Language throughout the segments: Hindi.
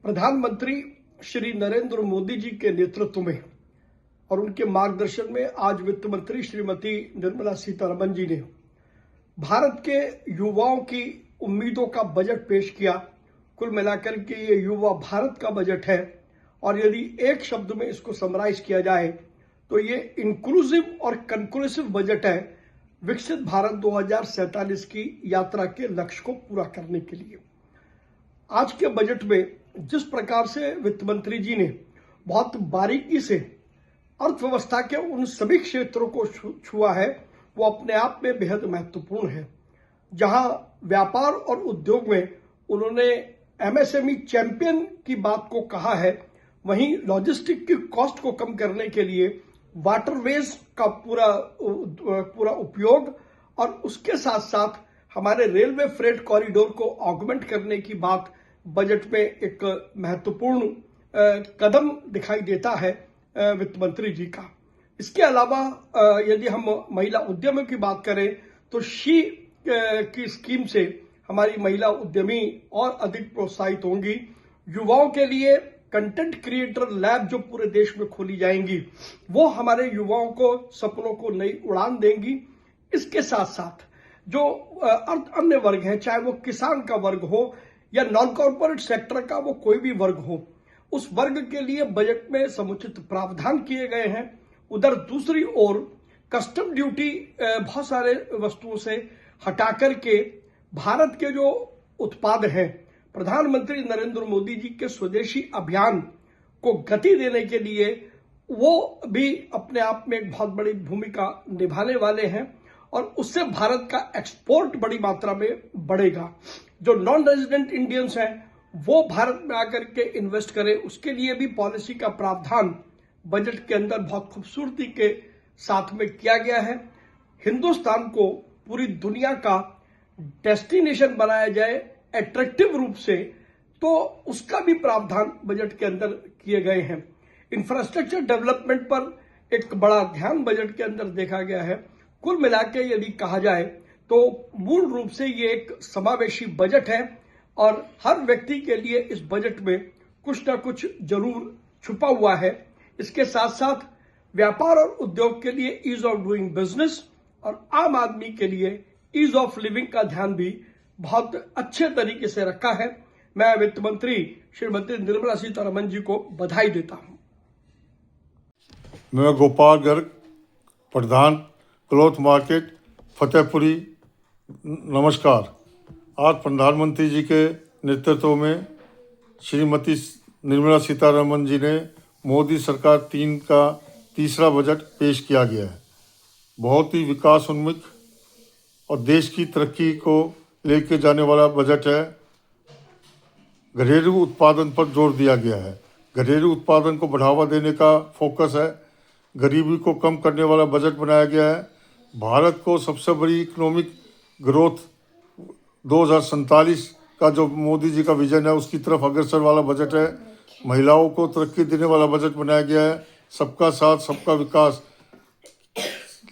प्रधानमंत्री श्री नरेंद्र मोदी जी के नेतृत्व में और उनके मार्गदर्शन में आज वित्त मंत्री श्रीमती निर्मला सीतारमण जी ने भारत के युवाओं की उम्मीदों का बजट पेश किया। कुल मिलाकर के ये युवा भारत का बजट है और यदि एक शब्द में इसको समराइज किया जाए तो ये इंक्लूसिव और कंक्लूसिव बजट है विकसित भारत 2047 की यात्रा के लक्ष्य को पूरा करने के लिए। आज के बजट में जिस प्रकार से वित्त मंत्री जी ने बहुत बारीकी से अर्थव्यवस्था के उन सभी क्षेत्रों को छुआ है वो अपने आप में बेहद महत्वपूर्ण है। जहां व्यापार और उद्योग में उन्होंने एमएसएमई चैंपियन की बात को कहा है, वहीं लॉजिस्टिक की कॉस्ट को कम करने के लिए वाटरवेज का पूरा उपयोग और उसके साथ साथ हमारे रेलवे फ्रेट कॉरिडोर को ऑगमेंट करने की बात बजट में एक महत्वपूर्ण कदम दिखाई देता है वित्त मंत्री जी का। इसके अलावा यदि हम महिला उद्यमियों की बात करें तो शी की स्कीम से हमारी महिला उद्यमी और अधिक प्रोत्साहित होंगी। युवाओं के लिए कंटेंट क्रिएटर लैब जो पूरे देश में खोली जाएंगी वो हमारे युवाओं को सपनों को नई उड़ान देंगी। इसके साथ साथ जो अन्य वर्ग है, चाहे वो किसान का वर्ग हो या नॉन कॉर्पोरेट सेक्टर का वो कोई भी वर्ग हो, उस वर्ग के लिए बजट में समुचित प्रावधान किए गए हैं। उधर दूसरी ओर कस्टम ड्यूटी बहुत सारे वस्तुओं से हटा करके भारत के जो उत्पाद हैं, प्रधानमंत्री नरेंद्र मोदी जी के स्वदेशी अभियान को गति देने के लिए वो भी अपने आप में एक बहुत बड़ी भूमिका निभाने वाले हैं और उससे भारत का एक्सपोर्ट बड़ी मात्रा में बढ़ेगा। जो नॉन रेजिडेंट इंडियंस हैं वो भारत में आकर के इन्वेस्ट करें, उसके लिए भी पॉलिसी का प्रावधान बजट के अंदर बहुत खूबसूरती के साथ में किया गया है। हिंदुस्तान को पूरी दुनिया का डेस्टिनेशन बनाया जाए अट्रैक्टिव रूप से, तो उसका भी प्रावधान बजट के अंदर किए गए हैं। इंफ्रास्ट्रक्चर डेवलपमेंट पर एक बड़ा ध्यान बजट के अंदर देखा गया है। कुल मिलाकर यदि कहा जाए तो मूल रूप से ये एक समावेशी बजट है और हर व्यक्ति के लिए इस बजट में कुछ ना कुछ जरूर छुपा हुआ है। इसके साथ साथ व्यापार और उद्योग के लिए ईज ऑफ डूइंग बिजनेस और आम आदमी के लिए ईज ऑफ लिविंग का ध्यान भी बहुत अच्छे तरीके से रखा है। मैं वित्त मंत्री श्रीमती निर्मला सीतारमण जी को बधाई देता हूं। मैं गोपाल गर्ग, प्रधान क्लॉथ मार्केट फतेहपुरी। नमस्कार। आज प्रधानमंत्री जी के नेतृत्व में श्रीमती निर्मला सीतारमण जी ने मोदी सरकार 3 का तीसरा बजट पेश किया गया है। बहुत ही विकास उन्मुख और देश की तरक्की को लेके जाने वाला बजट है। घरेलू उत्पादन पर जोर दिया गया है। घरेलू उत्पादन को बढ़ावा देने का फोकस है। गरीबी को कम करने वाला बजट बनाया गया है। भारत को सबसे बड़ी इकोनॉमिक ग्रोथ 2047 का जो मोदी जी का विजन है उसकी तरफ अग्रसर वाला बजट है। महिलाओं को तरक्की देने वाला बजट बनाया गया है। सबका साथ सबका विकास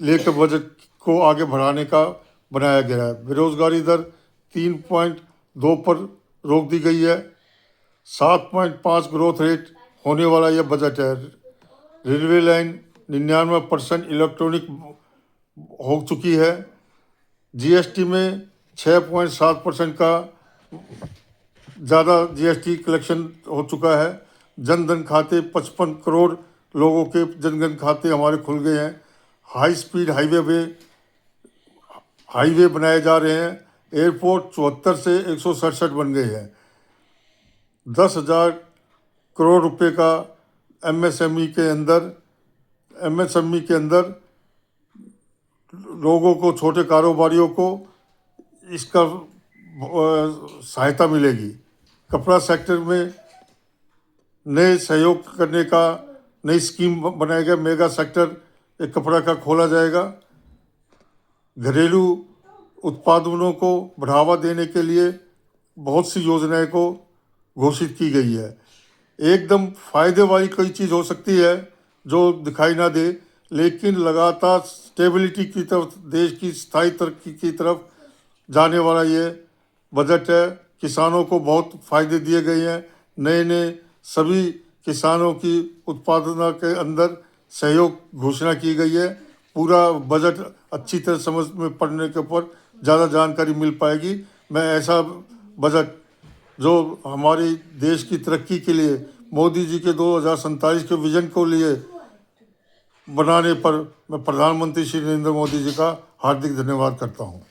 लेकर बजट को आगे बढ़ाने का बनाया गया है। बेरोजगारी दर 3.2 पर रोक दी गई है। 7.5 ग्रोथ रेट होने वाला यह बजट है। रेलवे लाइन 99% इलेक्ट्रॉनिक हो चुकी है। जीएसटी में 6.7% का ज़्यादा जीएसटी कलेक्शन हो चुका है। जनधन खाते 55 करोड़ लोगों के जनधन खाते हमारे खुल गए हैं। हाई स्पीड हाईवे बनाए जा रहे हैं। एयरपोर्ट 74 से 167 बन गए हैं। 10,000 करोड़ रुपए का एमएसएमई के अंदर लोगों को, छोटे कारोबारियों को इसका सहायता मिलेगी। कपड़ा सेक्टर में नए सहयोग करने का नई स्कीम बनाया गया। मेगा सेक्टर एक कपड़ा का खोला जाएगा। घरेलू उत्पादनों को बढ़ावा देने के लिए बहुत सी योजनाएं को घोषित की गई है। एकदम फायदे वाली कोई चीज़ हो सकती है जो दिखाई ना दे, लेकिन लगातार स्टेबिलिटी की तरफ, देश की स्थायी तरक्की की तरफ जाने वाला ये बजट है। किसानों को बहुत फायदे दिए गए हैं। नए नए सभी किसानों की उत्पादन के अंदर सहयोग घोषणा की गई है। पूरा बजट अच्छी तरह समझ में पड़ने के ऊपर ज़्यादा जानकारी मिल पाएगी। मैं ऐसा बजट जो हमारे देश की तरक्की के लिए मोदी जी के 2047 के विजन को लिए बनाने पर मैं प्रधानमंत्री श्री नरेंद्र मोदी जी का हार्दिक धन्यवाद करता हूँ।